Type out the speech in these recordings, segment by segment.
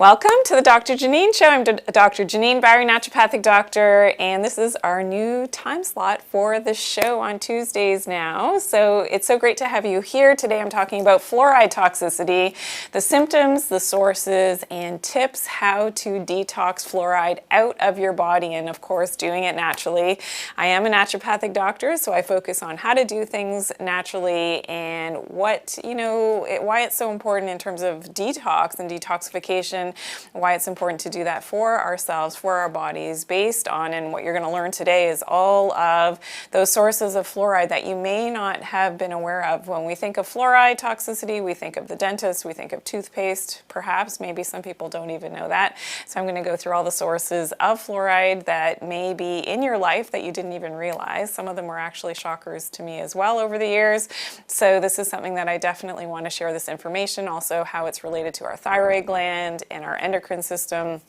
Welcome to the Dr. Janine Show. I'm Dr. Janine Barry, naturopathic doctor, and this is our new time slot for the show on Tuesdays now. So it's so great to have you here. Today I'm talking about fluoride toxicity, the symptoms, the sources, and tips how to detox fluoride out of your body, and of course doing it naturally. I am a naturopathic doctor, so I focus on how to do things naturally and why it's so important in terms of detox and detoxification, why it's important to do that for ourselves, for our bodies, based on, and what you're going to learn today is all of those sources of fluoride that you may not have been aware of. When we think of fluoride toxicity, we think of the dentist, we think of toothpaste, perhaps, maybe some people don't even know that. So I'm going to go through all the sources of fluoride that may be in your life that you didn't even realize. Some of them were actually shockers to me as well over the years. So this is something that I definitely want to share this information, also how it's related to our thyroid gland and our endocrine system.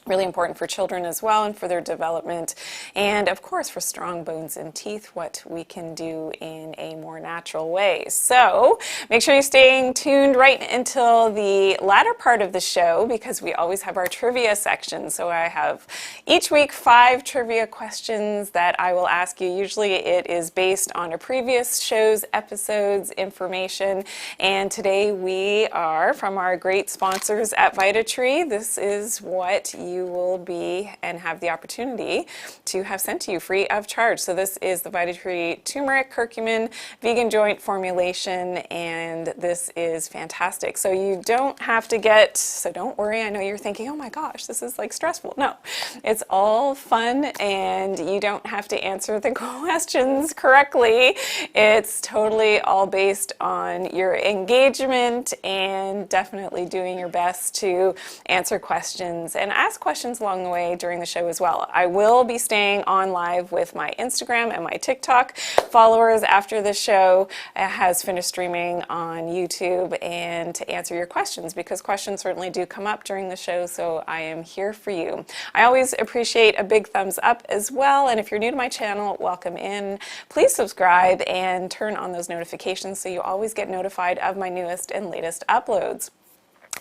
Really important for children as well and for their development, and of course for strong bones and teeth, what we can do in a more natural way. So make sure you're staying tuned right until the latter part of the show, because we always have our trivia section. So I have each week 5 trivia questions that I will ask you. Usually it is based on a previous show's episodes information, and today we are from our great sponsors at VitaTree. This is what you will be and have the opportunity to have sent to you free of charge. So this is the VitaTree turmeric curcumin vegan joint formulation, and this is fantastic. So you don't have to so don't worry. I know you're thinking, oh my gosh, this is like stressful. No, it's all fun, and you don't have to answer the questions correctly. It's totally all based on your engagement and definitely doing your best to answer questions and ask questions along the way during the show as well. I will be staying on live with my Instagram and my TikTok followers after the show has finished streaming on YouTube, and to answer your questions, because questions certainly do come up during the show, so I am here for you. I always appreciate a big thumbs up as well, and if you're new to my channel, welcome in. Please subscribe and turn on those notifications so you always get notified of my newest and latest uploads.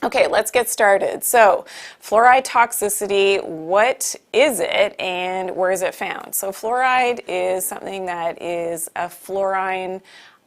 Okay, let's get started. So, fluoride toxicity, what is it and where is it found? So fluoride is something that is a fluorine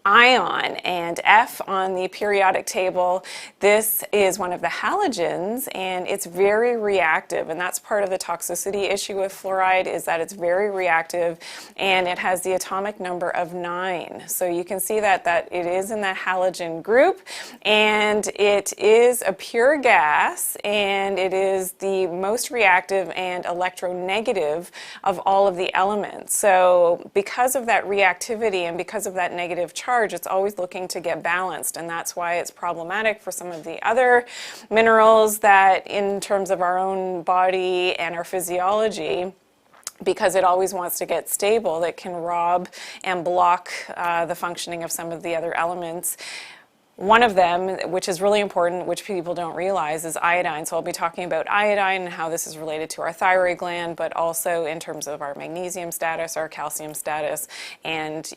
ion, and F on the periodic table, this is one of the halogens, and it's very reactive, and that's part of the toxicity issue with fluoride, is that it's very reactive, and it has the atomic number of 9. So you can see that it is in that halogen group, and it is a pure gas, and it is the most reactive and electronegative of all of the elements. So because of that reactivity and because of that negative charge, it's always looking to get balanced, and that's why it's problematic for some of the other minerals that, in terms of our own body and our physiology, because it always wants to get stable, that can rob and block the functioning of some of the other elements. One of them, which is really important, which people don't realize, is iodine. So I'll be talking about iodine and how this is related to our thyroid gland, but also in terms of our magnesium status, our calcium status. And,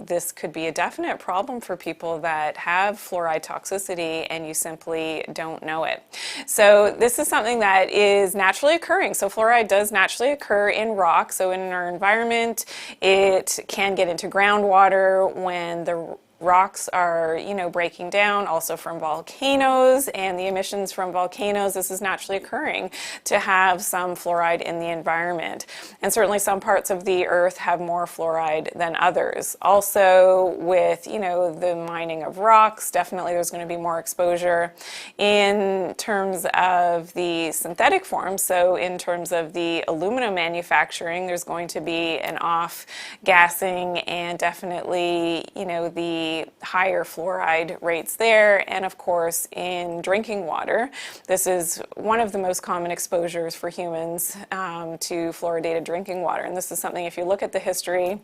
this could be a definite problem for people that have fluoride toxicity and you simply don't know it. So this is something that is naturally occurring. So fluoride does naturally occur in rock. So in our environment, it can get into groundwater when the rocks are, breaking down, also from volcanoes and the emissions from volcanoes. This is naturally occurring to have some fluoride in the environment. And certainly some parts of the earth have more fluoride than others. Also with, the mining of rocks, definitely there's going to be more exposure in terms of the synthetic form. So in terms of the aluminum manufacturing, there's going to be an off-gassing and definitely, the higher fluoride rates there. And of course in drinking water, this is one of the most common exposures for humans to fluoridated drinking water. And this is something, if you look at the history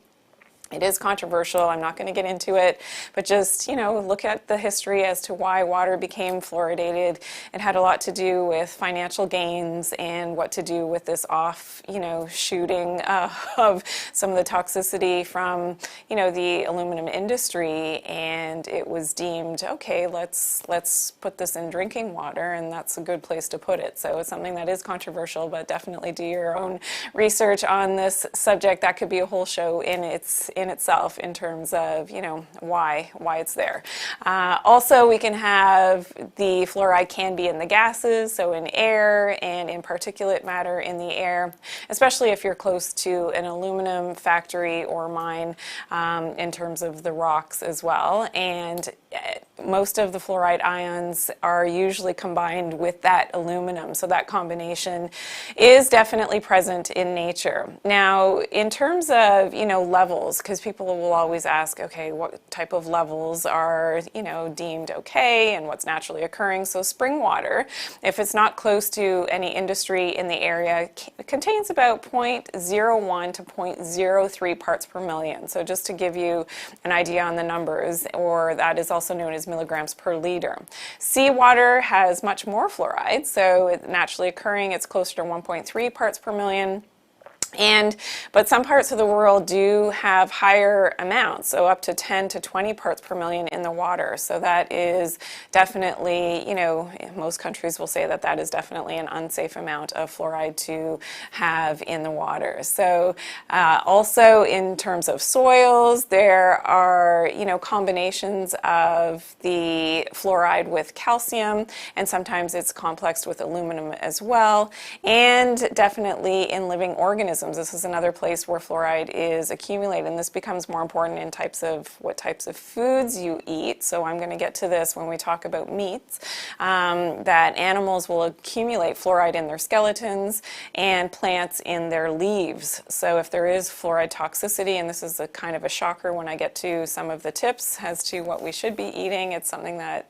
It is controversial. I'm not going to get into it, but just, look at the history as to why water became fluoridated. It had a lot to do with financial gains and what to do with this shooting of some of the toxicity from, the aluminum industry. And it was deemed, okay, let's put this in drinking water, and that's a good place to put it. So it's something that is controversial, but definitely do your own research on this subject. That could be a whole show in itself in terms of why it's there. Also, we can have the fluoride can be in the gases, so in air and in particulate matter in the air, especially if you're close to an aluminum factory or mine, in terms of the rocks as well. And most of the fluoride ions are usually combined with that aluminum, so that combination is definitely present in nature. Now, in terms of levels, because people will always ask, okay, what type of levels are deemed okay and what's naturally occurring? So spring water, if it's not close to any industry in the area, contains about 0.01 to 0.03 parts per million. So just to give you an idea on the numbers, or that is also known as milligrams per liter. Seawater has much more fluoride, so it's naturally occurring, it's closer to 1.3 parts per million. But some parts of the world do have higher amounts, so up to 10 to 20 parts per million in the water. So that is definitely, most countries will say that is definitely an unsafe amount of fluoride to have in the water. So also in terms of soils, there are, combinations of the fluoride with calcium, and sometimes it's complexed with aluminum as well. And definitely in living organisms, this is another place where fluoride is accumulated, and this becomes more important in what types of foods you eat. So I'm going to get to this when we talk about meats, that animals will accumulate fluoride in their skeletons and plants in their leaves. So if there is fluoride toxicity, and this is a kind of a shocker when I get to some of the tips as to what we should be eating, it's something that,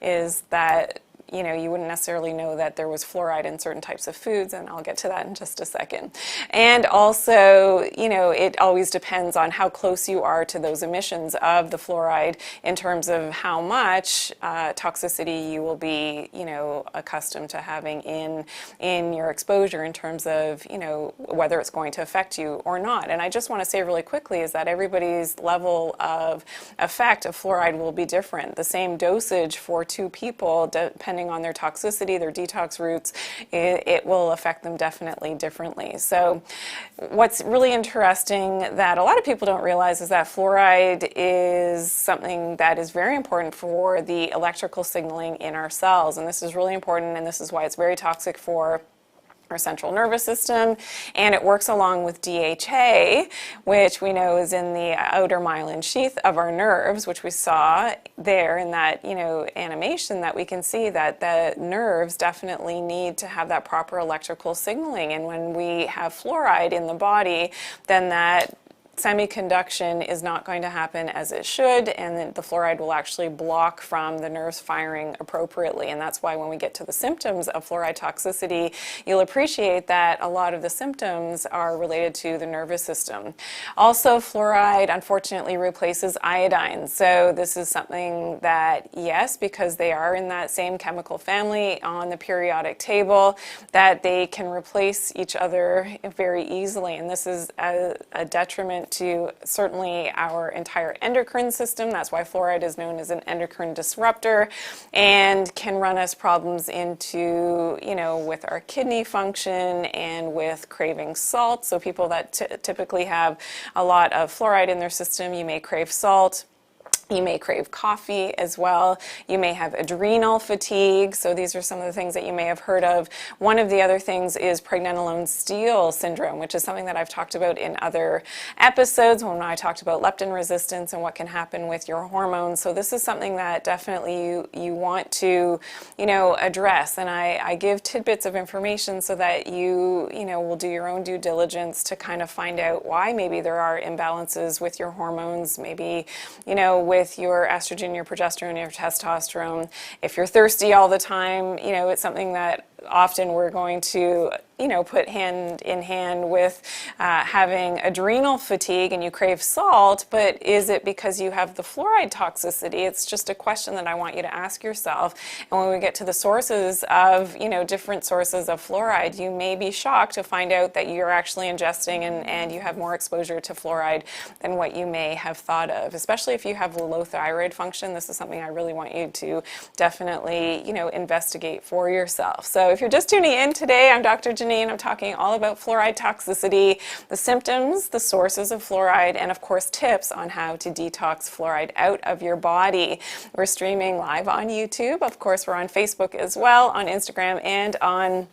is that you wouldn't necessarily know that there was fluoride in certain types of foods, and I'll get to that in just a second. And also, it always depends on how close you are to those emissions of the fluoride in terms of how much toxicity you will be, accustomed to having in your exposure in terms of, whether it's going to affect you or not. And I just want to say really quickly is that everybody's level of effect of fluoride will be different. The same dosage for two people, depending on their toxicity, their detox routes, it will affect them definitely differently. So what's really interesting that a lot of people don't realize is that fluoride is something that is very important for the electrical signaling in our cells. And this is really important, and this is why it's very toxic for our central nervous system, and it works along with DHA, which we know is in the outer myelin sheath of our nerves, which we saw there in that animation, that we can see that the nerves definitely need to have that proper electrical signaling. And when we have fluoride in the body, then that semiconduction is not going to happen as it should, and then the fluoride will actually block from the nerves firing appropriately. And that's why when we get to the symptoms of fluoride toxicity, you'll appreciate that a lot of the symptoms are related to the nervous system. Also, fluoride unfortunately replaces iodine. So this is something that, yes, because they are in that same chemical family on the periodic table, that they can replace each other very easily. And this is a detriment to certainly our entire endocrine system. That's why fluoride is known as an endocrine disruptor, and can run us problems into, with our kidney function and with craving salt. So people that typically have a lot of fluoride in their system, you may crave salt. You may crave coffee as well. You may have adrenal fatigue. So these are some of the things that you may have heard of. One of the other things is pregnenolone-Steele syndrome, which is something that I've talked about in other episodes when I talked about leptin resistance and what can happen with your hormones. So this is something that definitely you want to, address. And I give tidbits of information so that you will do your own due diligence to kind of find out why maybe there are imbalances with your hormones, maybe, with your estrogen, your progesterone, your testosterone. If you're thirsty all the time, it's something that often we're going to put hand in hand with having adrenal fatigue and you crave salt, but is it because you have the fluoride toxicity? It's just a question that I want you to ask yourself. And when we get to the sources of, different sources of fluoride, you may be shocked to find out that you're actually ingesting and you have more exposure to fluoride than what you may have thought of, especially if you have low thyroid function. This is something I really want you to definitely, investigate for yourself. So if you're just tuning in today, I'm Dr. Janine. I'm talking all about fluoride toxicity, the symptoms, the sources of fluoride, and of course tips on how to detox fluoride out of your body. We're streaming live on YouTube. Of course, we're on Facebook as well, on Instagram, and on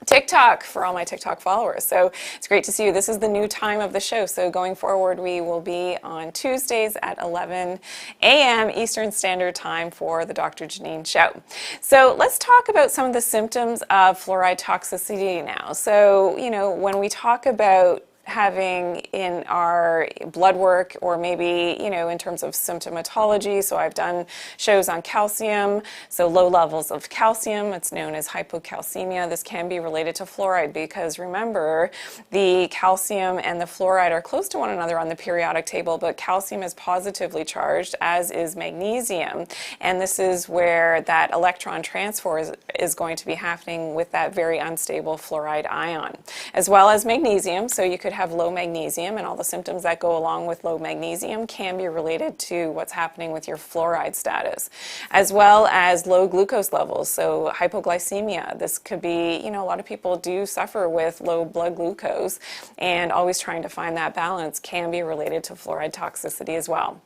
TikTok for all my TikTok followers. So it's great to see you. This is the new time of the show. So going forward, we will be on Tuesdays at 11 a.m. Eastern Standard Time for the Dr. Janine Show. So let's talk about some of the symptoms of fluoride toxicity now. So, when we talk about having in our blood work, or maybe, in terms of symptomatology. So I've done shows on calcium, so low levels of calcium, it's known as hypocalcemia. This can be related to fluoride because remember, the calcium and the fluoride are close to one another on the periodic table, but calcium is positively charged, as is magnesium. And this is where that electron transfer is going to be happening with that very unstable fluoride ion, as well as magnesium. So you could have low magnesium, and all the symptoms that go along with low magnesium can be related to what's happening with your fluoride status, as well as low glucose levels, so hypoglycemia. This could be, a lot of people do suffer with low blood glucose, and always trying to find that balance can be related to fluoride toxicity as well.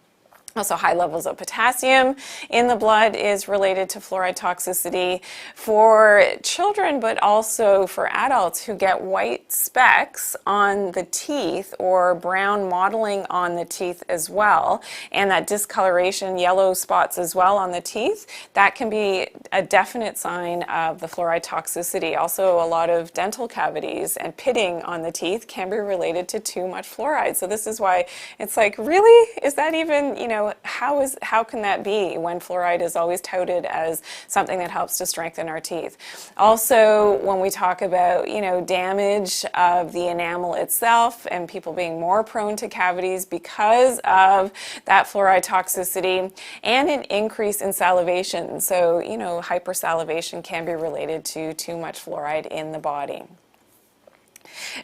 Also, high levels of potassium in the blood is related to fluoride toxicity for children, but also for adults who get white specks on the teeth or brown mottling on the teeth as well, and that discoloration, yellow spots as well on the teeth. That can be a definite sign of the fluoride toxicity. Also, a lot of dental cavities and pitting on the teeth can be related to too much fluoride. So this is why it's like, really? Is that even, how can that be when fluoride is always touted as something that helps to strengthen our teeth? Also, when we talk about, damage of the enamel itself and people being more prone to cavities because of that fluoride toxicity, and an increase in salivation. So, hypersalivation can be related to too much fluoride in the body.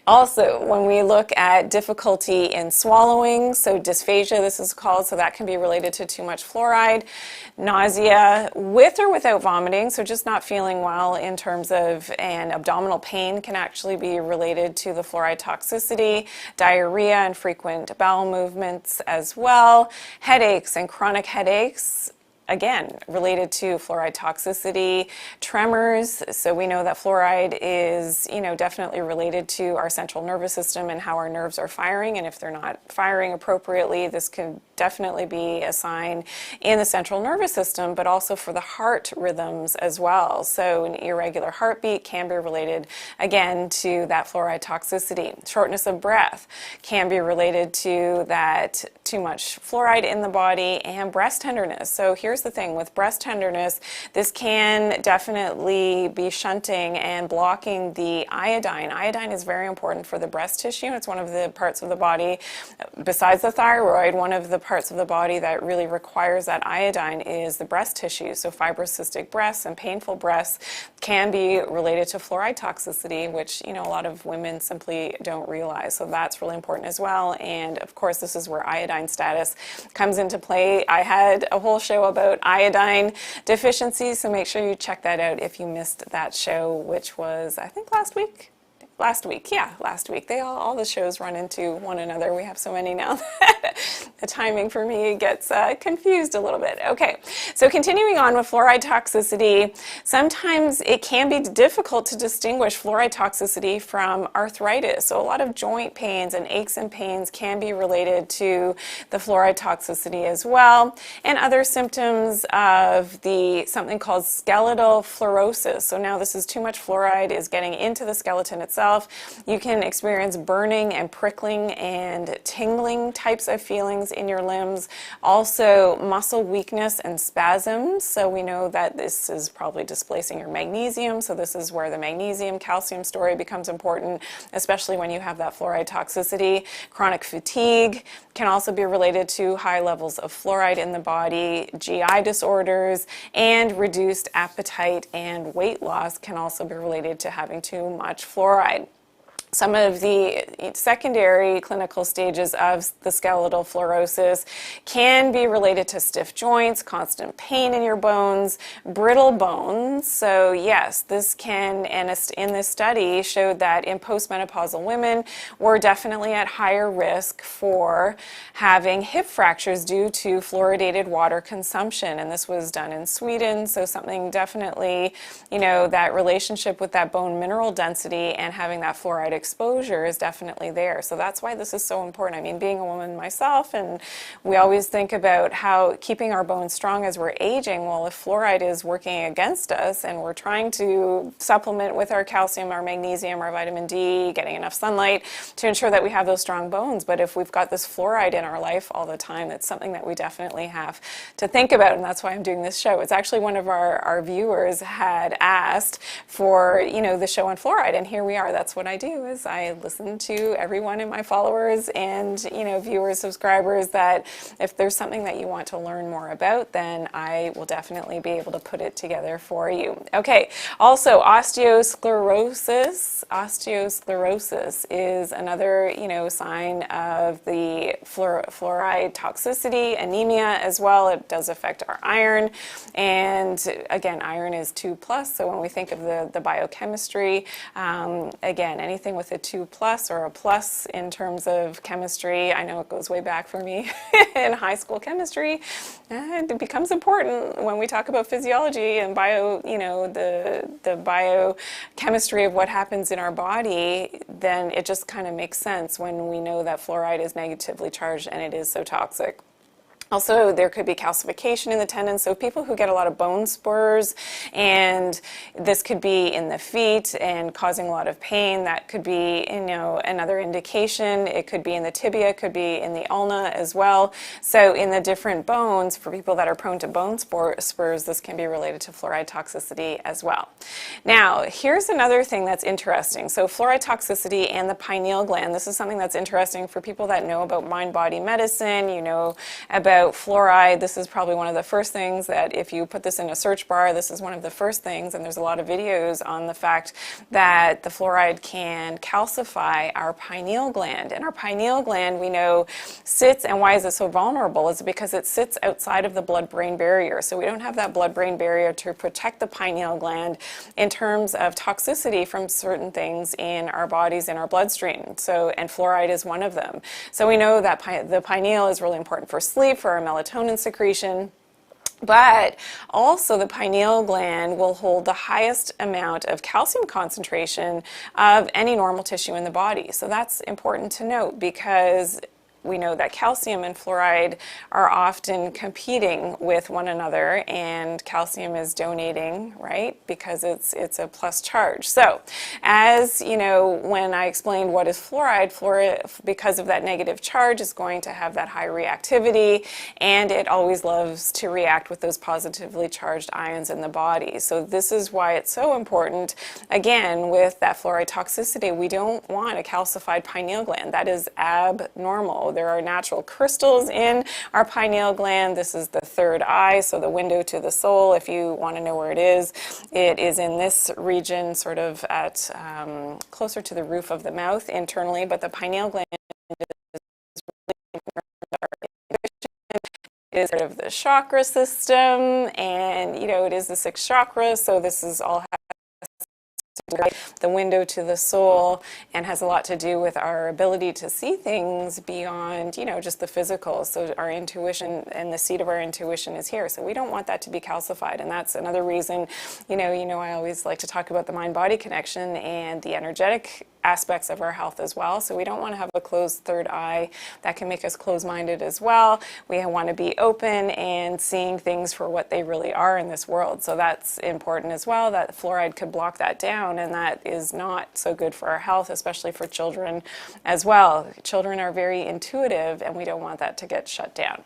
Also, when we look at difficulty in swallowing, so dysphagia, this is called, so that can be related to too much fluoride. Nausea, with or without vomiting, so just not feeling well in terms of, and abdominal pain can actually be related to the fluoride toxicity. Diarrhea and frequent bowel movements as well. Headaches and chronic headaches, again, related to fluoride toxicity. Tremors, so we know that fluoride is, definitely related to our central nervous system and how our nerves are firing, and if they're not firing appropriately, this can definitely be a sign in the central nervous system, but also for the heart rhythms as well. So an irregular heartbeat can be related, again, to that fluoride toxicity. Shortness of breath can be related to that too much fluoride in the body, and breast tenderness. So here's the thing with breast tenderness, this can definitely be shunting and blocking the iodine. Iodine is very important for the breast tissue. It's one of the parts of the body, besides the thyroid, one of the parts of the body that really requires that iodine is the breast tissue. So fibrocystic breasts and painful breasts can be related to fluoride toxicity, which, a lot of women simply don't realize. So that's really important as well. And of course, this is where iodine status comes into play. I had a whole show about iodine deficiency, so make sure you check that out if you missed that show, which was, I think, last week. Last week. They all the shows run into one another. We have so many now that the timing for me gets confused a little bit. Okay, so continuing on with fluoride toxicity, sometimes it can be difficult to distinguish fluoride toxicity from arthritis. So a lot of joint pains and aches and pains can be related to the fluoride toxicity as well, and other symptoms of something called skeletal fluorosis. So now this is too much fluoride is getting into the skeleton itself, yourself. You can experience burning and prickling and tingling types of feelings in your limbs. Also, muscle weakness and spasms. So we know that this is probably displacing your magnesium. So this is where the magnesium calcium story becomes important, especially when you have that fluoride toxicity. Chronic fatigue can also be related to high levels of fluoride in the body. GI disorders and reduced appetite and weight loss can also be related to having too much fluoride. Some of the secondary clinical stages of the skeletal fluorosis can be related to stiff joints, constant pain in your bones, brittle bones. So yes, this can, and in this study showed that in postmenopausal women were definitely at higher risk for having hip fractures due to fluoridated water consumption. And this was done in Sweden. So something definitely, that relationship with that bone mineral density and having that fluoride exposure is definitely there. So that's why this is so important. I mean, being a woman myself, and we always think about how keeping our bones strong as we're aging. Well, if fluoride is working against us and we're trying to supplement with our calcium, our magnesium, our vitamin D, getting enough sunlight to ensure that we have those strong bones. But if we've got this fluoride in our life all the time, it's something that we definitely have to think about. And that's why I'm doing this show. It's actually one of our viewers had asked for, the show on fluoride. And here we are. That's what I do, is I listen to everyone in my followers and, viewers, subscribers, that if there's something that you want to learn more about, then I will definitely be able to put it together for you. Okay. Also, osteosclerosis. Osteosclerosis is another, sign of the fluoride toxicity, anemia as well. It does affect our iron. And again, iron is 2+. So when we think of the biochemistry, again, anything with a 2+ or a plus in terms of chemistry, I know it goes way back for me in high school chemistry, and it becomes important when we talk about physiology and the biochemistry of what happens in our body. Then it just kind of makes sense when we know that fluoride is negatively charged and it is so toxic. Also, there could be calcification in the tendons. So people who get a lot of bone spurs, and this could be in the feet and causing a lot of pain, that could be, another indication. It could be in the tibia, it could be in the ulna as well. So in the different bones, for people that are prone to bone spurs, this can be related to fluoride toxicity as well. Now, here's another thing that's interesting. So fluoride toxicity and the pineal gland. This is something that's interesting for people that know about mind-body medicine, about fluoride. This is probably one of the first things that if you put this in a search bar, this is one of the first things, and there's a lot of videos on the fact that the fluoride can calcify our pineal gland. And our pineal gland, we know, sits, and why is it so vulnerable? Is because it sits outside of the blood-brain barrier. So we don't have that blood-brain barrier to protect the pineal gland in terms of toxicity from certain things in our bodies, in our bloodstream. So, and fluoride is one of them. So we know that the pineal is really important for sleep, for our melatonin secretion. But also the pineal gland will hold the highest amount of calcium concentration of any normal tissue in the body. So that's important to note, because we know that calcium and fluoride are often competing with one another, and calcium is donating, right? Because it's a plus charge. So as when I explained what is fluoride, because of that negative charge, is going to have that high reactivity, and it always loves to react with those positively charged ions in the body. So this is why it's so important. Again, with that fluoride toxicity, we don't want a calcified pineal gland. That is abnormal. There are natural crystals in our pineal gland. This is the third eye, so the window to the soul, if you want to know where it is in this region, sort of at closer to the roof of the mouth internally, but the pineal gland is sort of the chakra system, and it is the 6 chakras, so this is all the window to the soul, and has a lot to do with our ability to see things beyond, just the physical. So our intuition, and the seat of our intuition, is here. So we don't want that to be calcified, and that's another reason, I always like to talk about the mind-body connection and the energetic aspects of our health as well. So we don't want to have a closed third eye. That can make us closed-minded as well. We want to be open and seeing things for what they really are in this world. So that's important as well, that fluoride could block that down, and that is not so good for our health, especially for children as well. Children are very intuitive, and we don't want that to get shut down.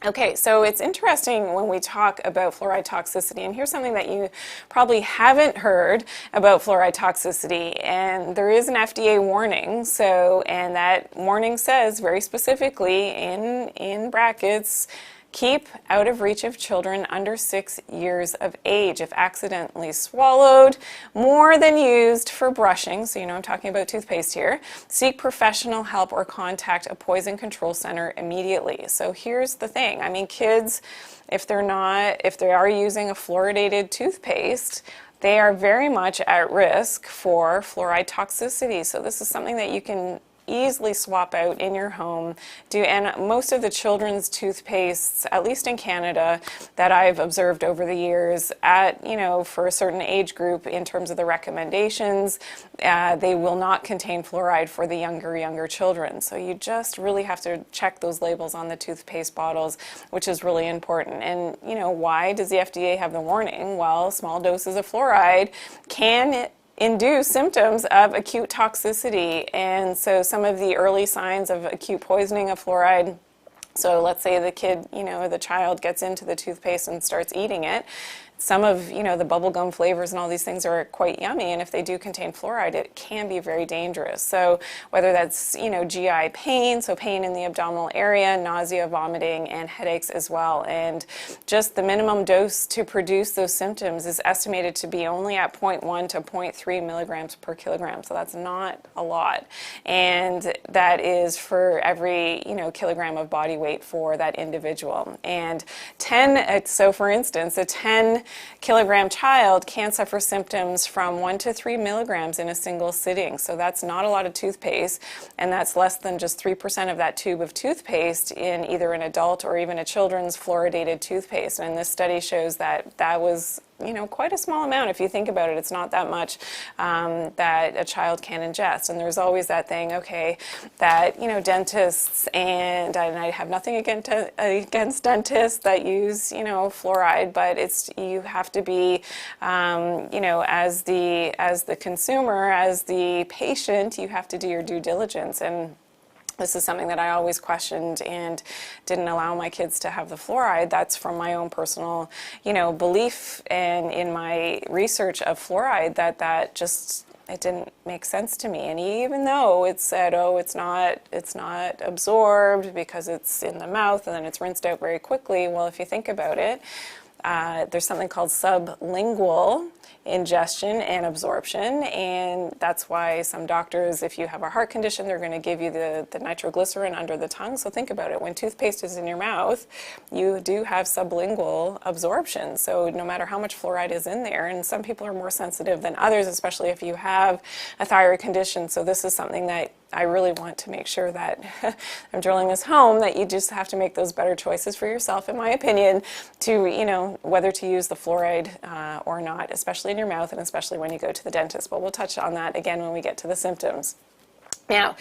Okay, so it's interesting when we talk about fluoride toxicity, and here's something that you probably haven't heard about fluoride toxicity, and there is an FDA warning. So, and that warning says very specifically in brackets, keep out of reach of children under 6 years of age if accidentally swallowed, more than used for brushing. So, I'm talking about toothpaste here. Seek professional help or contact a poison control center immediately. So here's the thing. I mean, kids, if they are using a fluoridated toothpaste, they are very much at risk for fluoride toxicity. So this is something that you can easily swap out in your home. And most of the children's toothpastes, at least in Canada, that I've observed over the years, for a certain age group in terms of the recommendations, they will not contain fluoride for the younger children. So you just really have to check those labels on the toothpaste bottles, which is really important. And why does the FDA have the warning? Well, small doses of fluoride can induce symptoms of acute toxicity. And so some of the early signs of acute poisoning of fluoride, so let's say the kid, the child gets into the toothpaste and starts eating it. Some of, the bubblegum flavors and all these things are quite yummy, and if they do contain fluoride, it can be very dangerous. So whether that's, GI pain, so pain in the abdominal area, nausea, vomiting, and headaches as well. And just the minimum dose to produce those symptoms is estimated to be only at 0.1 to 0.3 milligrams per kilogram. So that's not a lot. And that is for every, kilogram of body weight for that individual. And so for instance, a 10-kilogram child can suffer symptoms from 1 to 3 milligrams in a single sitting. So that's not a lot of toothpaste, and that's less than just 3% of that tube of toothpaste in either an adult or even a children's fluoridated toothpaste. And this study shows that that was quite a small amount. If you think about it, it's not that much that a child can ingest. And there's always that thing, okay, that, dentists, and I have nothing against dentists that use, fluoride, but you have to be, as the consumer, as the patient, you have to do your due diligence. And this is something that I always questioned and didn't allow my kids to have the fluoride. That's from my own personal, belief and in my research of fluoride that just, it didn't make sense to me. And even though it said, it's not absorbed because it's in the mouth and then it's rinsed out very quickly. Well, if you think about it, there's something called sublingual ingestion and absorption, and that's why some doctors, if you have a heart condition, they're going to give you the nitroglycerin under the tongue. So think about it, when toothpaste is in your mouth, you do have sublingual absorption. So no matter how much fluoride is in there, and some people are more sensitive than others, especially if you have a thyroid condition. So this is something that I really want to make sure that I'm drilling this home, that you just have to make those better choices for yourself, in my opinion, to, whether to use the fluoride or not, especially in your mouth and especially when you go to the dentist. But we'll touch on that again when we get to the symptoms. Now,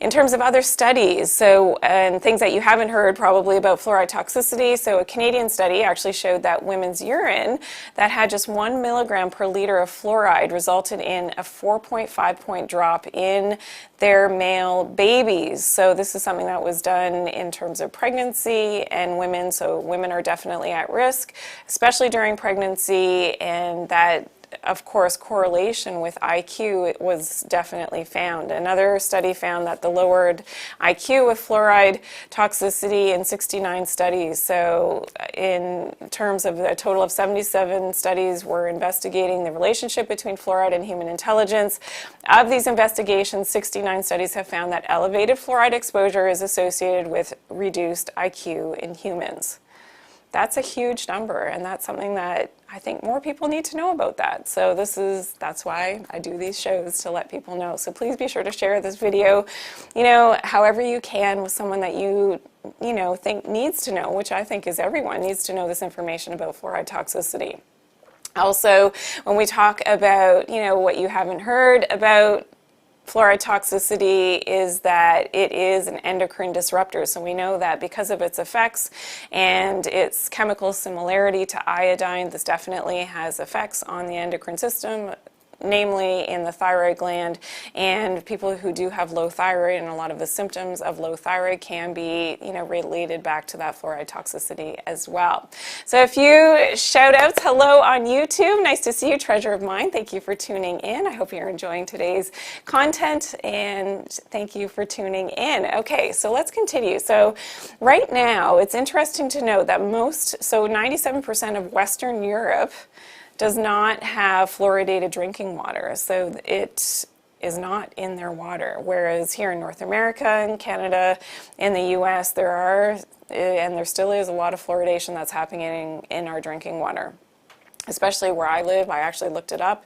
in terms of other studies, and things that you haven't heard probably about fluoride toxicity, so a Canadian study actually showed that women's urine that had just 1 milligram per liter of fluoride resulted in a 4.5 point drop in their male babies. So this is something that was done in terms of pregnancy and women. So women are definitely at risk, especially during pregnancy, and that, of course, correlation with IQ was definitely found. Another study found that the lowered IQ with fluoride toxicity in 69 studies. So in terms of a total of 77 studies were investigating the relationship between fluoride and human intelligence. Of these investigations, 69 studies have found that elevated fluoride exposure is associated with reduced IQ in humans. That's a huge number, and that's something that I think more people need to know about that. So that's why I do these shows, to let people know. So please be sure to share this video, however you can, with someone that you think needs to know, which I think is everyone needs to know this information about fluoride toxicity. Also, when we talk about, what you haven't heard about fluoride toxicity is that it is an endocrine disruptor. So we know that because of its effects and its chemical similarity to iodine, this definitely has effects on the endocrine system, namely in the thyroid gland, and people who do have low thyroid, and a lot of the symptoms of low thyroid can be, related back to that fluoride toxicity as well. So a few shout outs. Hello on YouTube. Nice to see you, treasure of mine. Thank you for tuning in. I hope you're enjoying today's content, and thank you for tuning in. Okay, so let's continue. So right now, it's interesting to note that 97% of Western Europe does not have fluoridated drinking water, so it is not in their water. Whereas here in North America and Canada, in the US, there still is a lot of fluoridation that's happening in our drinking water. Especially where I live, I actually looked it up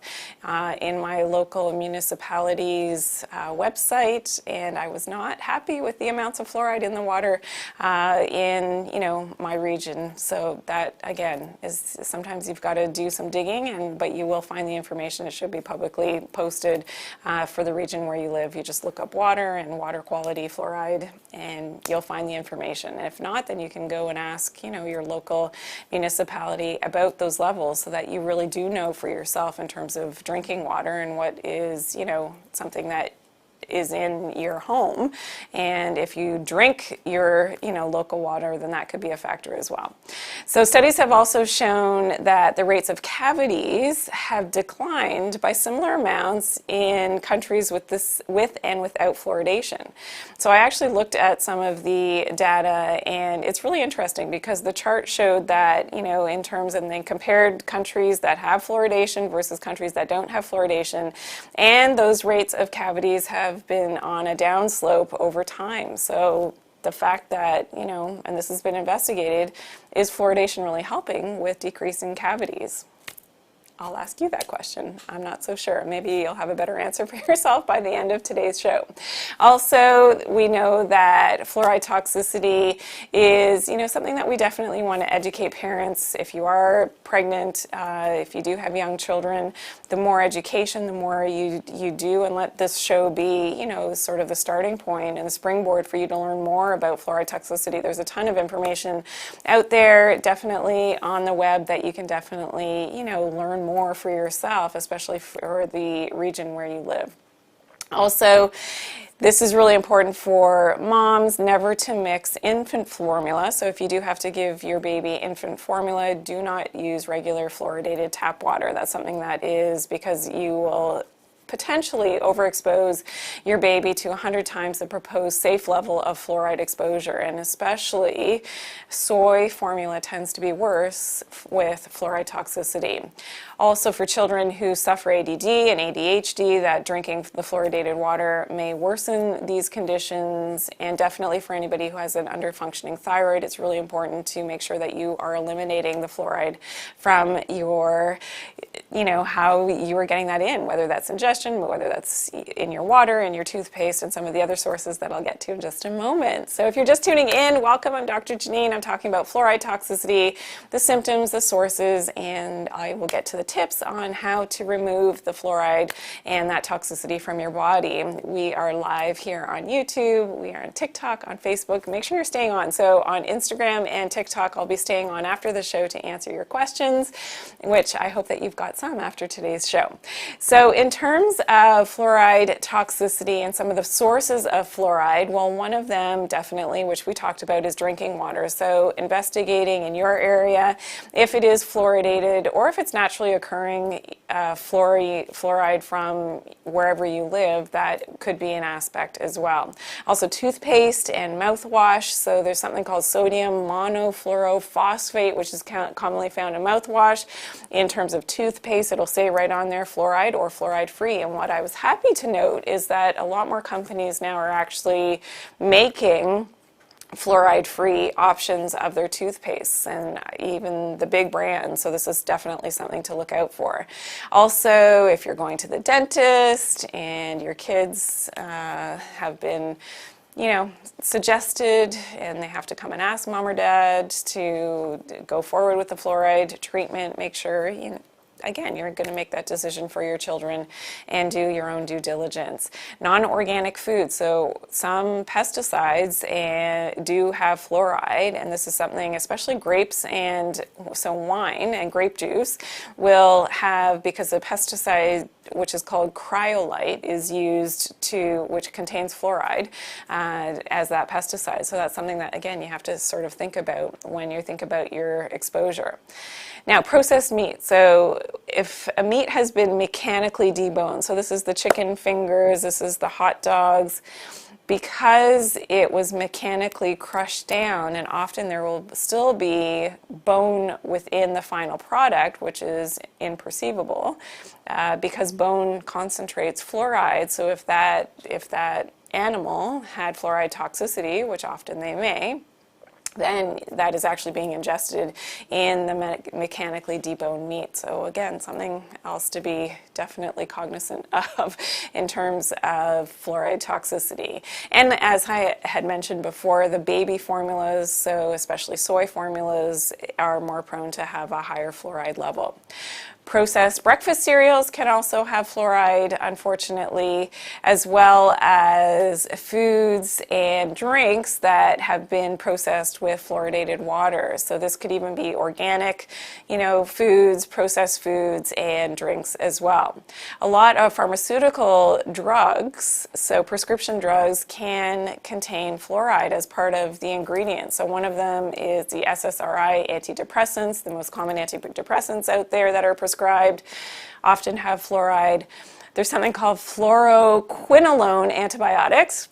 in my local municipality's website, and I was not happy with the amounts of fluoride in the water in my region. So that again is sometimes you've got to do some digging, but you will find the information. It should be publicly posted for the region where you live. You just look up water and water quality fluoride, and you'll find the information. And if not, then you can go and ask your local municipality about those levels, so that you really do know for yourself in terms of drinking water and what is, something that is in your home. And if you drink your, local water, then that could be a factor as well. So studies have also shown that the rates of cavities have declined by similar amounts in countries with and without fluoridation. So I actually looked at some of the data, and it's really interesting because the chart showed that, in terms, and they compared countries that have fluoridation versus countries that don't have fluoridation, and those rates of cavities have been on a downslope over time. So the fact that, and this has been investigated, is fluoridation really helping with decreasing cavities? I'll ask you that question. I'm not so sure. Maybe you'll have a better answer for yourself by the end of today's show. Also, we know that fluoride toxicity is, something that we definitely want to educate parents. If you are pregnant, if you do have young children, the more education, the more you do, and let this show be, sort of the starting point and the springboard for you to learn more about fluoride toxicity. There's a ton of information out there, definitely on the web, that you can definitely, learn more for yourself, especially for the region where you live. Also, this is really important for moms, never to mix infant formula. So if you do have to give your baby infant formula, do not use regular fluoridated tap water. That's something that is, because you will potentially overexpose your baby to 100 times the proposed safe level of fluoride exposure, and especially soy formula tends to be worse with fluoride toxicity. Also, for children who suffer ADD and ADHD, that drinking the fluoridated water may worsen these conditions, and definitely for anybody who has an underfunctioning thyroid, it's really important to make sure that you are eliminating the fluoride from your, how you are getting that in, whether that's ingestion, whether that's in your water, in your toothpaste, and some of the other sources that I'll get to in just a moment. So if you're just tuning in, welcome. I'm Dr. Janine. I'm talking about fluoride toxicity, the symptoms, the sources, and I will get to the tips on how to remove the fluoride and that toxicity from your body. We are live here on YouTube. We are on TikTok, on Facebook. Make sure you're staying on. So on Instagram and TikTok, I'll be staying on after the show to answer your questions, which I hope that you've got some after today's show. So in terms of fluoride toxicity and some of the sources of fluoride, well, one of them definitely, which we talked about, is drinking water. So investigating in your area if it is fluoridated or if it's naturally occurring fluoride from wherever you live, that could be an aspect as well. Also toothpaste and mouthwash. So there's something called sodium monofluorophosphate, which is commonly found in mouthwash. In terms of toothpaste, it'll say right on there fluoride or fluoride free. And what I was happy to note is that a lot more companies now are actually making fluoride-free options of their toothpastes, and even the big brands. So this is definitely something to look out for. Also, if you're going to the dentist and your kids have been suggested, and they have to come and ask mom or dad to go forward with the fluoride treatment, make sure again, you're going to make that decision for your children and do your own due diligence. Non-organic food, so some pesticides do have fluoride, and this is something, especially grapes and so wine and grape juice will have, because the pesticide, which is called cryolite, is used which contains fluoride as that pesticide. So that's something that, again, you have to sort of think about when you think about your exposure. Now, processed meat. So if a meat has been mechanically deboned, so this is the chicken fingers, this is the hot dogs, because it was mechanically crushed down, and often there will still be bone within the final product, which is imperceivable, because bone concentrates fluoride. So if that animal had fluoride toxicity, which often they may, then that is actually being ingested in the mechanically deboned meat. So again, something else to be definitely cognizant of in terms of fluoride toxicity. And as I had mentioned before, the baby formulas, so especially soy formulas, are more prone to have a higher fluoride level. Processed breakfast cereals can also have fluoride, unfortunately, as well as foods and drinks that have been processed with fluoridated water. So this could even be organic, foods, processed foods, and drinks as well. A lot of pharmaceutical drugs, so prescription drugs, can contain fluoride as part of the ingredients. So one of them is the SSRI antidepressants, the most common antidepressants out there that are prescribed often have fluoride. There's something called fluoroquinolone antibiotics.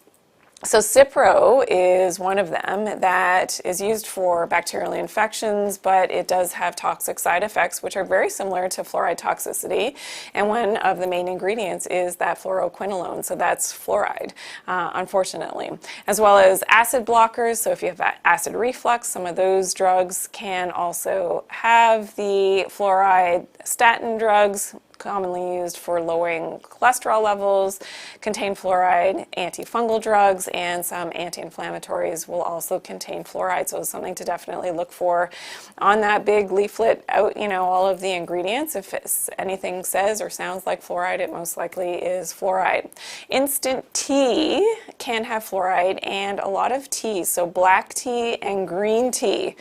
So Cipro is one of them that is used for bacterial infections, but it does have toxic side effects, which are very similar to fluoride toxicity. And one of the main ingredients is that fluoroquinolone, so that's fluoride, unfortunately. As well as acid blockers, so if you have acid reflux, some of those drugs can also have the fluoride. Statin drugs, commonly used for lowering cholesterol levels, contain fluoride. Antifungal drugs and some anti-inflammatories will also contain fluoride, so it's something to definitely look for on that big leaflet out, all of the ingredients. If anything says or sounds like fluoride, it most likely is fluoride. Instant tea can have fluoride, and a lot of teas, so black tea and green tea.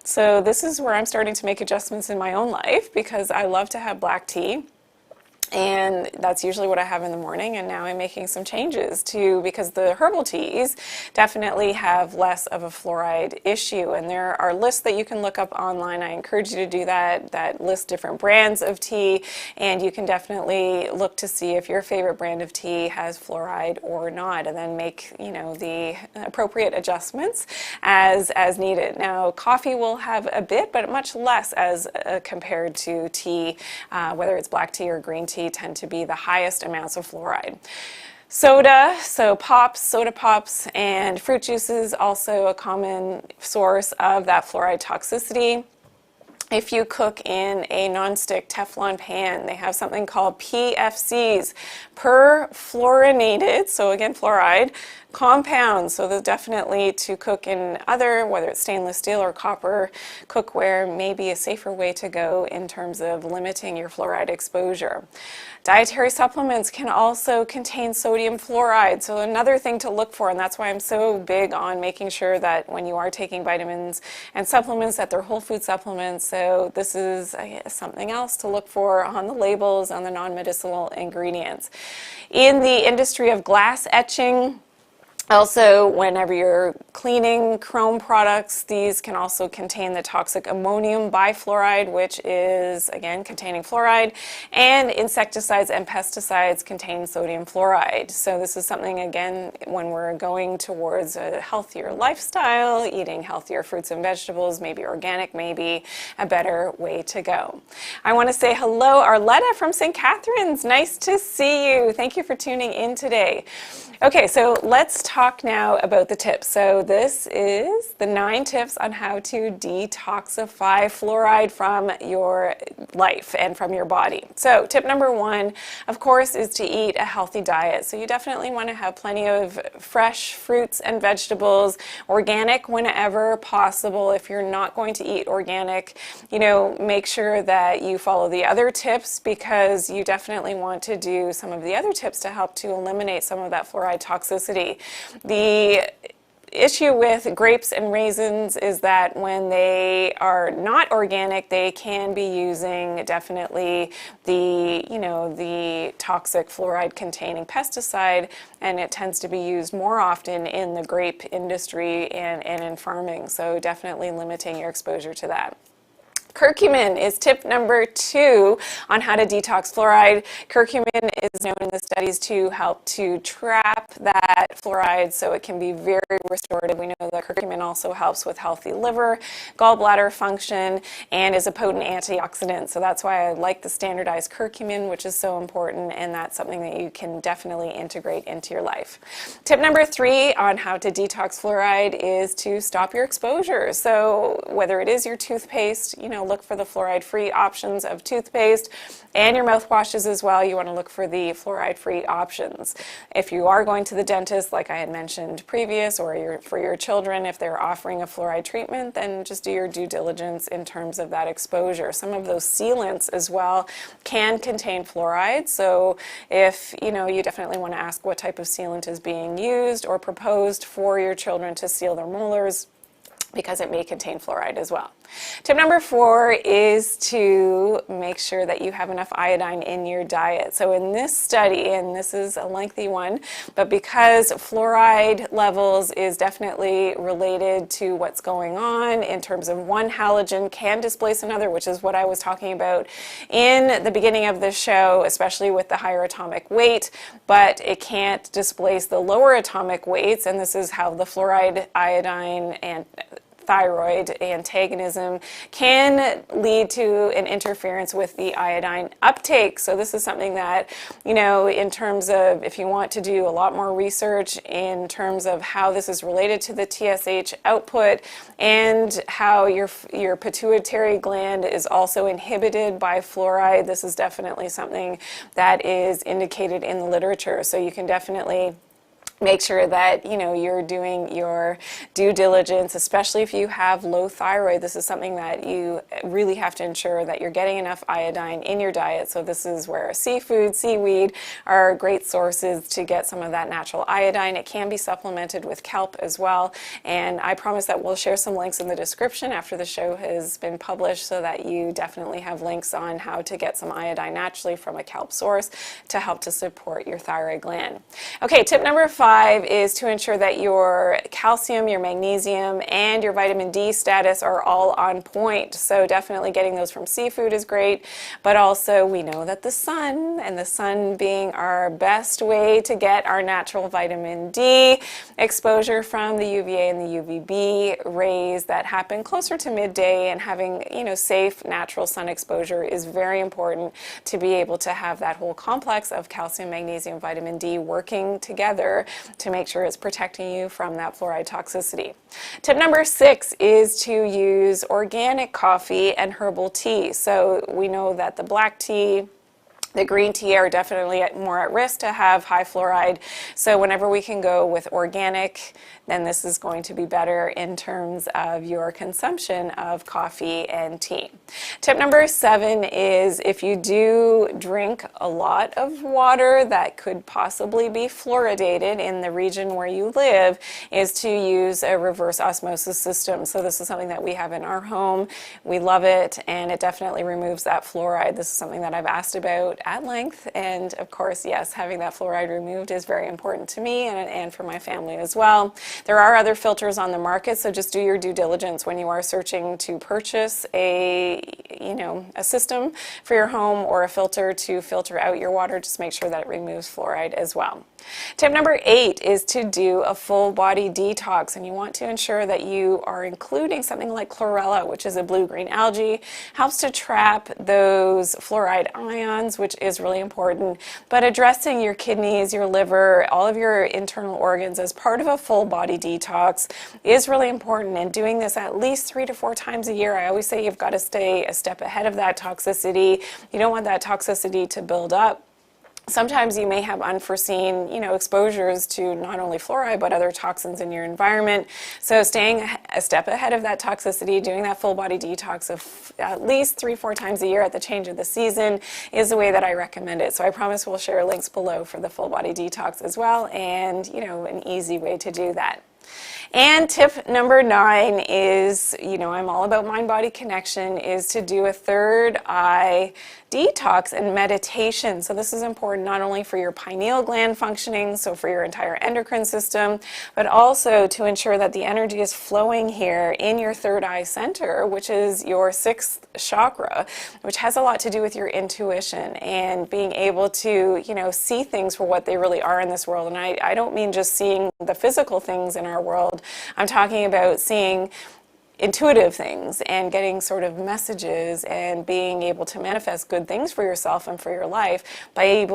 So this is where I'm starting to make adjustments in my own life, because I love to have black tea. And that's usually what I have in the morning, and now I'm making some changes because the herbal teas definitely have less of a fluoride issue, and there are lists that you can look up online. I encourage you to do that list different brands of tea, and you can definitely look to see if your favorite brand of tea has fluoride or not, and then make the appropriate adjustments as needed. Now, coffee will have a bit, but much less as compared to tea, whether it's black tea or green tea, tend to be the highest amounts of fluoride. Soda, so soda pops, and fruit juices, also a common source of that fluoride toxicity. If you cook in a nonstick Teflon pan, they have something called PFCs, perfluorinated, so again, fluoride, compounds. So there's definitely to cook in other, whether it's stainless steel or copper cookware, may be a safer way to go in terms of limiting your fluoride exposure. Dietary supplements can also contain sodium fluoride, so another thing to look for, and that's why I'm so big on making sure that when you are taking vitamins and supplements that they're whole food supplements. So this is something else to look for on the labels, on the non-medicinal ingredients. In the industry of glass etching, also, whenever you're cleaning chrome products, these can also contain the toxic ammonium bifluoride, which is, again, containing fluoride, and insecticides and pesticides contain sodium fluoride. So this is something, again, when we're going towards a healthier lifestyle, eating healthier fruits and vegetables, maybe organic, maybe a better way to go. I want to say hello, Arletta from St. Catharines. Nice to see you. Thank you for tuning in today. Okay, so let's talk talk now about the tips. So this is the 9 tips on how to detoxify fluoride from your life and from your body. So tip number 1, of course, is to eat a healthy diet. So you definitely want to have plenty of fresh fruits and vegetables, organic whenever possible. If you're not going to eat organic, make sure that you follow the other tips, because you definitely want to do some of the other tips to help to eliminate some of that fluoride toxicity. The issue with grapes and raisins is that when they are not organic, they can be using definitely the toxic fluoride containing pesticide, and it tends to be used more often in the grape industry and in farming. So definitely limiting your exposure to that. Curcumin is tip number 2 on how to detox fluoride. Curcumin is known in the studies to help to trap that fluoride so it can be very restorative. We know that curcumin also helps with healthy liver, gallbladder function, and is a potent antioxidant. So that's why I like the standardized curcumin, which is so important, and that's something that you can definitely integrate into your life. Tip number 3 on how to detox fluoride is to stop your exposure. So whether it is your toothpaste, look for the fluoride-free options of toothpaste, and your mouthwashes as well. You want to look for the fluoride-free options. If you are going to the dentist, like I had mentioned previous, or for your children, if they're offering a fluoride treatment, then just do your due diligence in terms of that exposure. Some of those sealants as well can contain fluoride, so if you definitely want to ask what type of sealant is being used or proposed for your children to seal their molars, because it may contain fluoride as well. Tip number 4 is to make sure that you have enough iodine in your diet. So in this study, and this is a lengthy one, but because fluoride levels is definitely related to what's going on in terms of one halogen can displace another, which is what I was talking about in the beginning of this show, especially with the higher atomic weight, but it can't displace the lower atomic weights, and this is how the fluoride, iodine, and thyroid antagonism can lead to an interference with the iodine uptake. So this is something that, in terms of if you want to do a lot more research in terms of how this is related to the TSH output and how your pituitary gland is also inhibited by fluoride, this is definitely something that is indicated in the literature. So you can definitely make sure that you're doing your due diligence, especially if you have low thyroid. This is something that you really have to ensure that you're getting enough iodine in your diet. So this is where seafood, seaweed are great sources to get some of that natural iodine. It can be supplemented with kelp as well, and I promise that we'll share some links in the description after the show has been published, so that you definitely have links on how to get some iodine naturally from a kelp source to help to support your thyroid gland. Okay, tip number 5 is to ensure that your calcium, your magnesium, and your vitamin D status are all on point. So definitely getting those from seafood is great, but also we know that the sun being our best way to get our natural vitamin D exposure from the UVA and the UVB rays that happen closer to midday, and having safe natural sun exposure is very important to be able to have that whole complex of calcium, magnesium, vitamin D working together to make sure it's protecting you from that fluoride toxicity. Tip number 6 is to use organic coffee and herbal tea. So we know that the black tea, the green tea are definitely more at risk to have high fluoride. So whenever we can go with organic, then this is going to be better in terms of your consumption of coffee and tea. Tip number 7 is if you do drink a lot of water that could possibly be fluoridated in the region where you live, is to use a reverse osmosis system. So this is something that we have in our home. We love it, and it definitely removes that fluoride. This is something that I've asked about at length, and of course, yes, having that fluoride removed is very important to me and for my family as well. There are other filters on the market, so just do your due diligence when you are searching to purchase a system for your home or a filter to filter out your water. Just make sure that it removes fluoride as well. Tip number 8 is to do a full body detox, and you want to ensure that you are including something like chlorella, which is a blue-green algae. Helps to trap those fluoride ions, which is really important. But addressing your kidneys, your liver, all of your internal organs as part of a full body detox is really important, and doing this at least 3 to 4 times a year. I always say you've got to stay a step ahead of that toxicity. You don't want that toxicity to build up. Sometimes you may have unforeseen, exposures to not only fluoride but other toxins in your environment. So staying a step ahead of that toxicity, doing that full body detox of at least 3-4 times a year at the change of the season is the way that I recommend it. So I promise we'll share links below for the full body detox as well, and an easy way to do that. And tip number 9 is, I'm all about mind-body connection, is to do a third eye detox and meditation. So this is important not only for your pineal gland functioning, so for your entire endocrine system, but also to ensure that the energy is flowing here in your third eye center, which is your 6th chakra, which has a lot to do with your intuition and being able to, see things for what they really are in this world. And I don't mean just seeing the physical things in our world. I'm talking about seeing intuitive things and getting sort of messages and being able to manifest good things for yourself and for your life by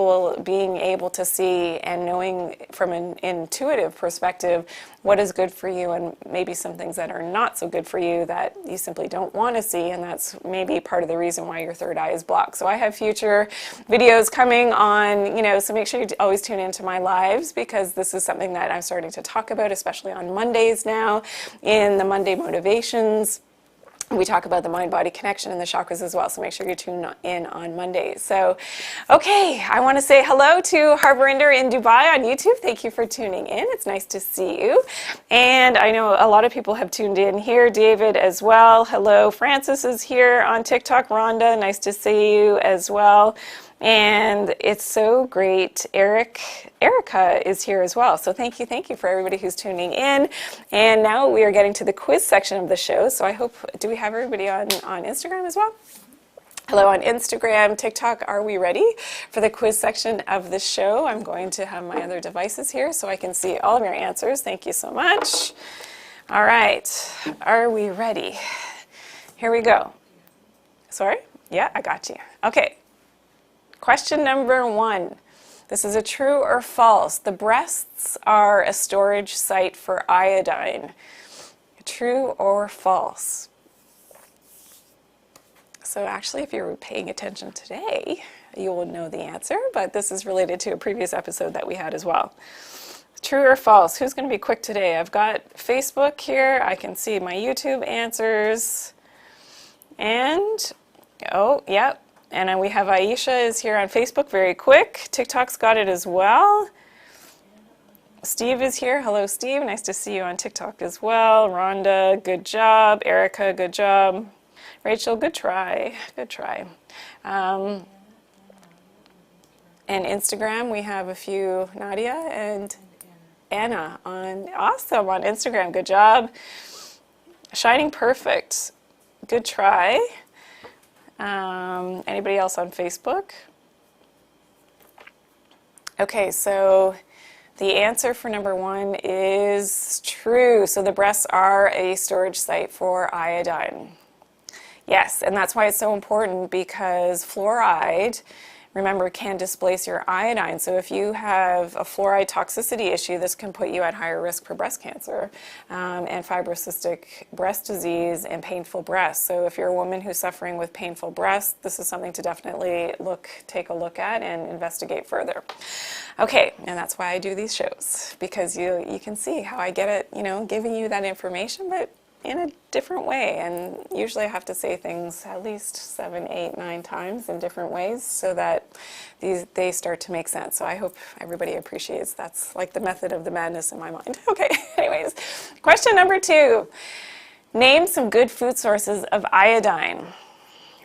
being able to see and knowing from an intuitive perspective what is good for you and maybe some things that are not so good for you that you simply don't want to see, and that's maybe part of the reason why your third eye is blocked. So I have future videos coming on, so make sure you always tune into my lives, because this is something that I'm starting to talk about, especially on Mondays now in the Monday Motivations. We talk about the mind-body connection and the chakras as well, so make sure you tune in on Mondays. So, okay, I want to say hello to Harborinder in Dubai on YouTube. Thank you for tuning in. It's nice to see you. And I know a lot of people have tuned in here. David as well. Hello. Francis is here on TikTok. Rhonda, nice to see you as well. And it's so great. Erica is here as well. So thank you for everybody who's tuning in. And now we are getting to the quiz section of the show. So I hope, do we have everybody on Instagram as well? Hello on Instagram, TikTok. Are we ready for the quiz section of the show? I'm going to have my other devices here so I can see all of your answers. Thank you so much. All right. Are we ready? Here we go. Sorry? Yeah, I got you. Okay. Question number 1. This is a true or false. The breasts are a storage site for iodine. True or false? So actually, if you're paying attention today, you will know the answer, but this is related to a previous episode that we had as well. True or false? Who's going to be quick today? I've got Facebook here. I can see my YouTube answers. And, oh, yep. And then we have Aisha is here on Facebook, very quick. TikTok's got it as well. Steve is here. Hello, Steve. Nice to see you on TikTok as well. Rhonda, good job. Erica, good job. Rachel, good try. Good try. And Instagram, we have a few. Nadia and Anna awesome on Instagram. Good job. Shining Perfect. Good try. Anybody else on Facebook? Okay, so the answer for number 1 is true. So the breasts are a storage site for iodine. Yes, and that's why it's so important, because fluoride, remember, can displace your iodine. So if you have a fluoride toxicity issue, this can put you at higher risk for breast cancer and fibrocystic breast disease and painful breasts. So if you're a woman who's suffering with painful breasts, this is something to definitely take a look at and investigate further. Okay, and that's why I do these shows, because you can see how I get it, giving you that information, but in a different way. And usually I have to say things at least 7, 8, 9 times in different ways so that they start to make sense. So I hope everybody appreciates that's like the method of the madness in my mind. Okay, anyways, question number 2. Name some good food sources of iodine.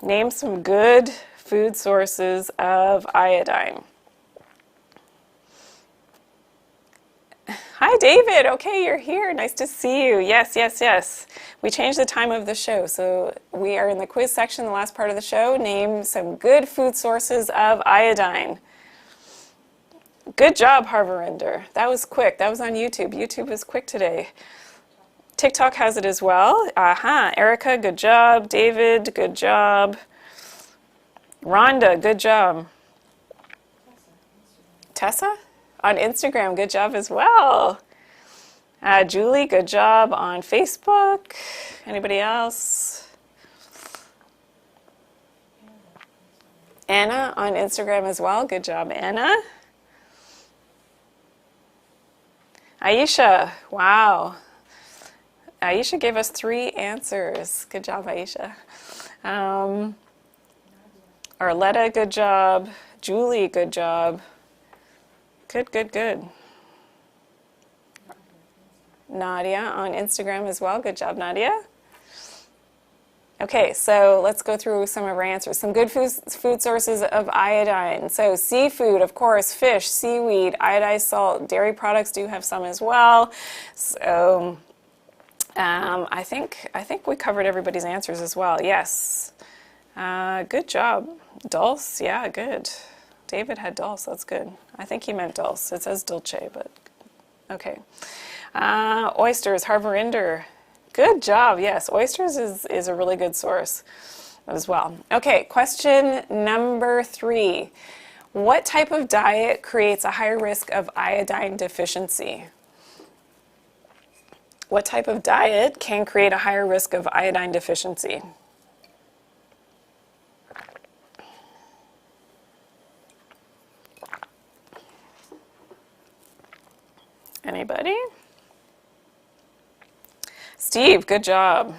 Name some good food sources of iodine. Hi, David. Okay, you're here. Nice to see you. Yes, yes, yes. We changed the time of the show, so we are in the quiz section, the last part of the show. Name some good food sources of iodine. Good job, Harvarinder. That was quick. That was on YouTube. YouTube was quick today. TikTok has it as well. Aha. Erica, good job. David, good job. Rhonda, good job. Tessa? On Instagram, good job as well. Julie, good job on Facebook. Anybody else? Anna on Instagram as well. Good job, Anna. Aisha, wow. Aisha gave us 3 answers. Good job, Aisha. Arletta, good job. Julie, good job. Good, good, good. Nadia on Instagram as well. Good job, Nadia. Okay, so let's go through some of our answers. Some good food sources of iodine. So seafood, of course, fish, seaweed, iodized salt, dairy products do have some as well. So I think we covered everybody's answers as well. Yes. Good job. Dulce, yeah, good. David had dulce, that's good. I think he meant dulce. It says dulce, but okay. Oysters, Harvarinder. Good job. Yes, oysters is a really good source as well. Okay, question number 3. What type of diet creates a higher risk of iodine deficiency? What type of diet can create a higher risk of iodine deficiency? Anybody? Steve, good job.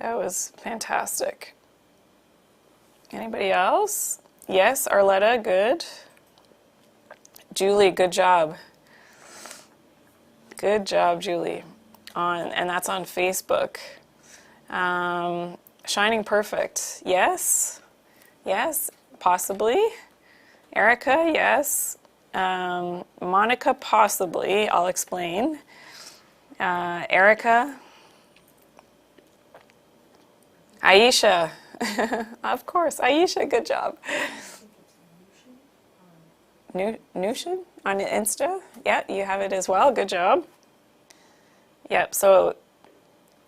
That was fantastic. Anybody else? Yes, Arletta, good. Julie, good job. Good job, Julie. And that's on Facebook. Shining Perfect, yes. Yes, possibly. Erica, yes. Monica, possibly. I'll explain. Erica. Aisha. Of course. Aisha, good job. Nushin on Insta? Yeah, you have it as well. Good job. Yep, so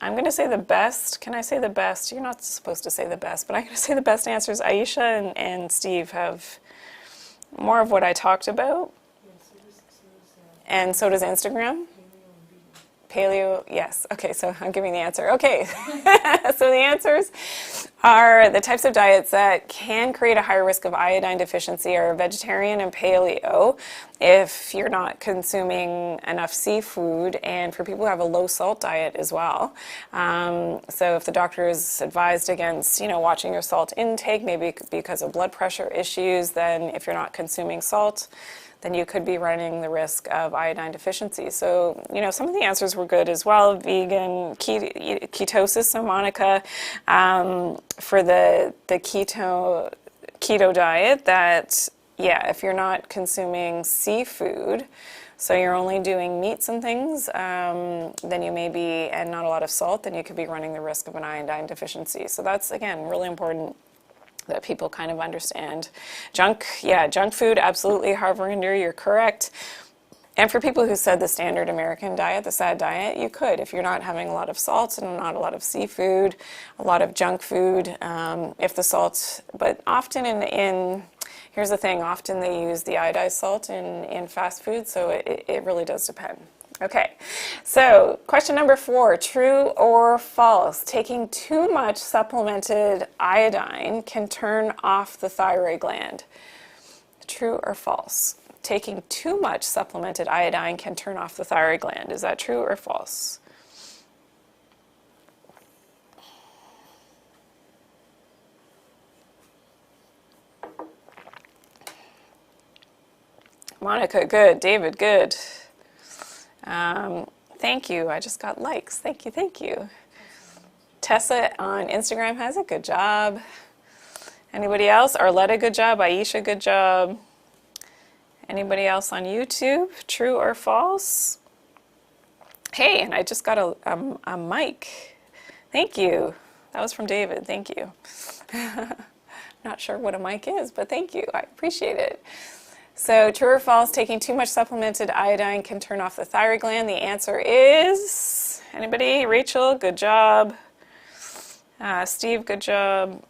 I'm going to say the best. Can I say the best? You're not supposed to say the best, but I'm going to say the best answers. Aisha and Steve have more of what I talked about. And so does Instagram. Paleo, yes. Okay, so I'm giving the answer. Okay, so the answers are the types of diets that can create a higher risk of iodine deficiency are vegetarian and paleo if you're not consuming enough seafood, and for people who have a low salt diet as well. So if the doctor is advised against, watching your salt intake, maybe because of blood pressure issues, then if you're not consuming salt, then you could be running the risk of iodine deficiency. So, some of the answers were good as well. Vegan, ketosis, so Monica, for the keto diet, that, if you're not consuming seafood, so you're only doing meats and things, then you may be, and not a lot of salt, then you could be running the risk of an iodine deficiency. So that's, again, really important that people kind of understand. Junk food, absolutely, Harvarinder, you're correct. And for people who said the standard American diet, the SAD diet, you could, if you're not having a lot of salt and not a lot of seafood, a lot of junk food, if the salt, but often here's the thing, often they use the iodized salt in fast food, so it really does depend. Okay, so question number 4, true or false? Taking too much supplemented iodine can turn off the thyroid gland. True or false? Taking too much supplemented iodine can turn off the thyroid gland. Is that true or false? Monica, good. David, good. Thank you. I just got likes. Thank you. Tessa on Instagram has it. Good job. Anybody else? Arletta, good job. Aisha, good job. Anybody else on YouTube? True or false? Hey, and I just got a mic. Thank you. That was from David. Thank you. Not sure what a mic is, but thank you. I appreciate it. So true or false, taking too much supplemented iodine can turn off the thyroid gland? The answer is, anybody? Rachel, good job. Steve, good job.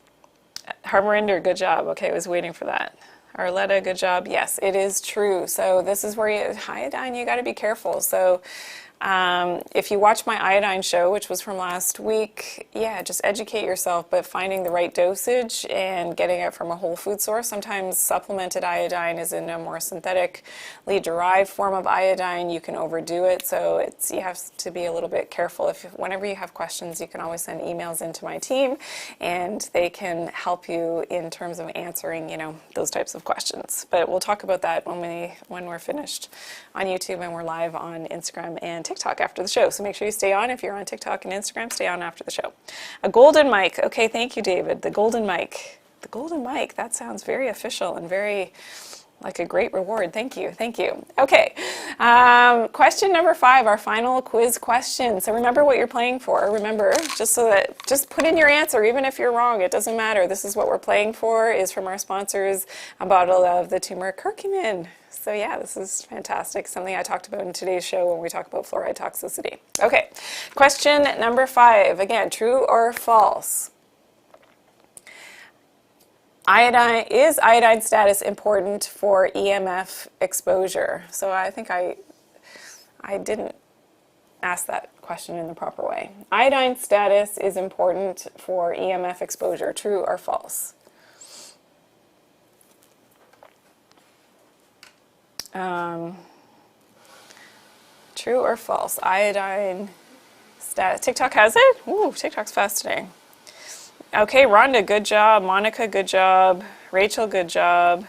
Harmarinder, good job. Okay, I was waiting for that. Arletta, good job. Yes, it is true. So this is where iodine, you got to be careful. So if you watch my iodine show, which was from last week, yeah, just educate yourself, but finding the right dosage and getting it from a whole food source. Sometimes supplemented iodine is in a more synthetically derived form of iodine. You can overdo it, so you have to be a little bit careful. Whenever you have questions, you can always send emails into my team, and they can help you in terms of answering, those types of questions. But we'll talk about that when we're finished on YouTube and we're live on Instagram and TikTok after the show. So make sure you stay on. If you're on TikTok and Instagram, stay on after the show. A golden mic. Okay, thank you, David. The golden mic. The golden mic. That sounds very official and very like a great reward. Thank you. Thank you. Okay. Question number 5, our final quiz question. So remember what you're playing for. Remember, just put in your answer, even if you're wrong. It doesn't matter. This is what we're playing for, is from our sponsors, a bottle of the turmeric curcumin. So yeah, this is fantastic. Something I talked about in today's show when we talk about fluoride toxicity. Okay, question number 5. Again, true or false? Is iodine status important for EMF exposure? So I think I didn't ask that question in the proper way. Iodine status is important for EMF exposure. True or false? True or false? Iodine status. TikTok has it? Ooh, TikTok's fast today. Okay, Rhonda, good job. Monica, good job. Rachel, good job.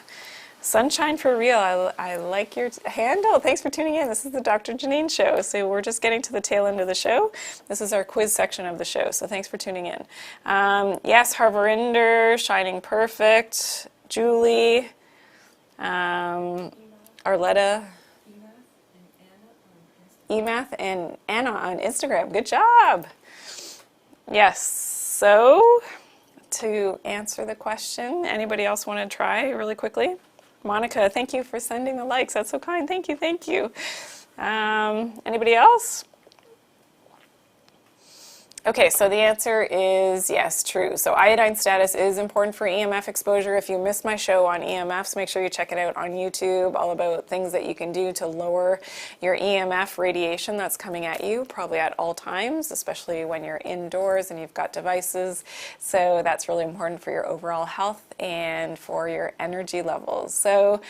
Sunshine for real. I like your handle. Thanks for tuning in. This is the Dr. Janine Show. So we're just getting to the tail end of the show. This is our quiz section of the show. So thanks for tuning in. Yes, Harvarinder, Shining Perfect. Julie. Arletta. Emath and Anna on Instagram. Good job. Yes. So to answer the question, anybody else want to try really quickly? Monica, thank you for sending the likes. That's so kind. Thank you. Thank you. Anybody else? Okay, so the answer is yes, true. So iodine status is important for EMF exposure. If you missed my show on EMFs, make sure you check it out on YouTube, all about things that you can do to lower your EMF radiation that's coming at you, probably at all times, especially when you're indoors and you've got devices. So that's really important for your overall health and for your energy levels. So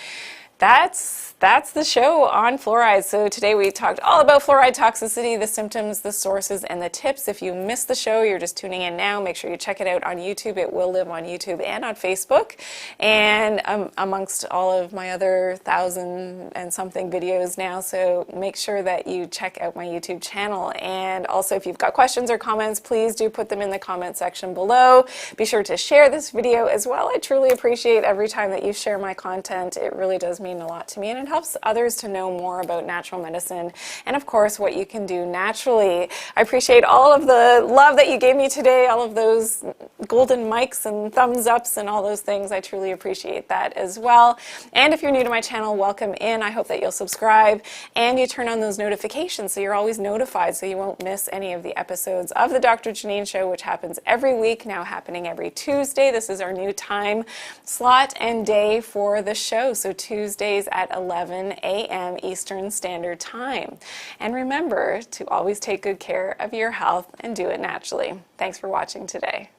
that's the show on fluoride. So today we talked all about fluoride toxicity, the symptoms, the sources, and the tips. If you missed the show, you're just tuning in now, make sure you check it out on YouTube. It will live on YouTube and on Facebook, and amongst all of my other 1,000 and something videos now. So make sure that you check out my YouTube channel. And also, if you've got questions or comments, please do put them in the comment section below. Be sure to share this video as well. I truly appreciate every time that you share my content. It really does mean a lot to me, and it helps others to know more about natural medicine and, of course, what you can do naturally. I appreciate all of the love that you gave me today, all of those golden mics and thumbs ups and all those things. I truly appreciate that as well. And if you're new to my channel, welcome in. I hope that you'll subscribe and you turn on those notifications so you're always notified, so you won't miss any of the episodes of the Dr. Janine Show, which happens every week, now happening every Tuesday. This is our new time slot and day for the show. So Tuesdays at 11 a.m. Eastern Standard Time. And remember to always take good care of your health and do it naturally. Thanks for watching today.